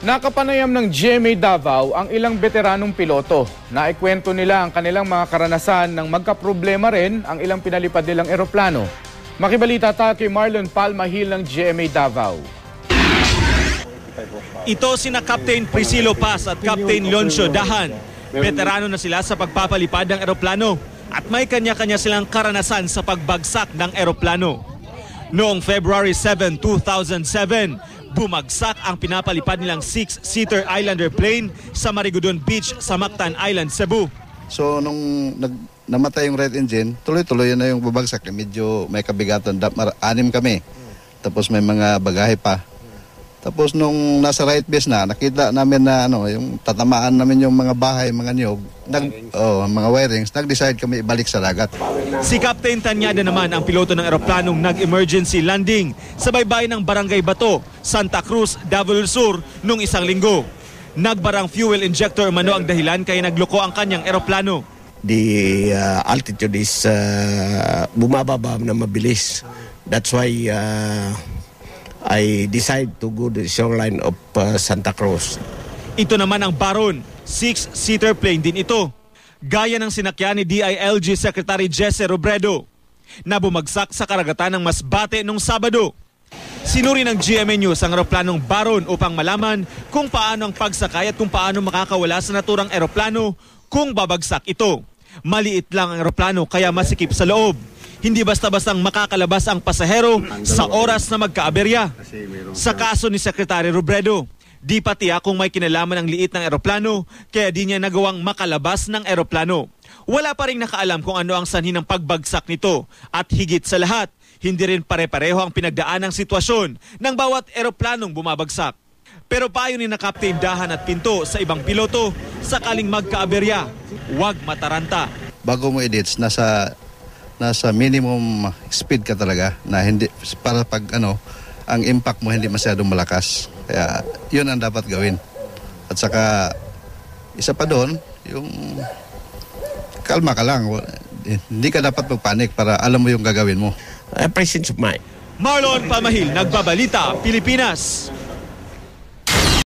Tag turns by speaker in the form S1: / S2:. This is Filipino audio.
S1: Nakapanayam ng GMA Davao ang ilang veteranong piloto. Naikwento nila ang kanilang mga karanasan nang magkaproblema rin ang ilang pinalipad nilang eroplano. Makibalita tayo kay Marlon Palmahil ng GMA Davao.
S2: Ito sina Captain Priscilo Paz at Captain Leoncio Dahan. Veterano na sila sa pagpapalipad ng eroplano at may kanya-kanya silang karanasan sa pagbagsak ng eroplano. Noong February 7, 2007, bumagsak ang pinapalipad nilang 6-seater Islander plane sa Marigudon Beach sa Mactan Island, Cebu.
S3: So nung namatay yung right engine, tuloy-tuloy na yung bubagsak. Medyo may kabigatan. 6 kami. Tapos may mga bagahe pa. Tapos nung nasa right base na, nakita namin na yung tatamaan namin yung mga bahay, mga niyog, mga wirings, nag-decide kami ibalik sa dagat.
S2: Si Captain Tanyada naman ang piloto ng eroplanong nag-emergency landing sa baybayin ng Barangay Bato, Santa Cruz, Davao del Sur noong isang linggo. Nagbarang fuel injector umano ang dahilan kaya nagloko ang kanyang eroplano.
S4: The altitude is bumababa na mabilis. That's why I decide to go to the shoreline of Santa Cruz.
S2: Ito naman ang Baron, 6-seater plane din ito. Gaya ng sinakyan ni DILG Secretary Jesse Robredo na bumagsak sa karagatan ng Masbate noong Sabado. Sinuri ng GMA News ang eroplanong Baron upang malaman kung paano ang pagsakay at kung paano makakawala sa naturang eroplano kung babagsak ito. Maliit lang ang eroplano kaya masikip sa loob. Hindi basta-bastang makakalabas ang pasahero sa oras na magkaaberya. Sa kaso ni Secretary Robredo, di pa tiyak kung may kinalaman ang liit ng eroplano kaya di niya nagawang makalabas ng eroplano. Wala pa rin nakaalam kung ano ang sanhi ng pagbagsak nito at higit sa lahat, hindi rin pare-pareho ang pinagdaan ng sitwasyon ng bawat eroplanong bumabagsak. Pero payo ni na Captain Dahan at Pinto sa ibang piloto, sakaling magkaaberya, huwag mataranta.
S3: Bago mo edits, nasa minimum speed ka talaga na hindi para pag ang impact mo hindi masyadong malakas. Kaya yun ang dapat gawin. At saka isa pa doon, yung kalma ka lang. Hindi ka dapat magpanik para alam mo yung gagawin mo.
S4: Presence of mind.
S2: Marlon Palmahil, Nagbabalita, Pilipinas.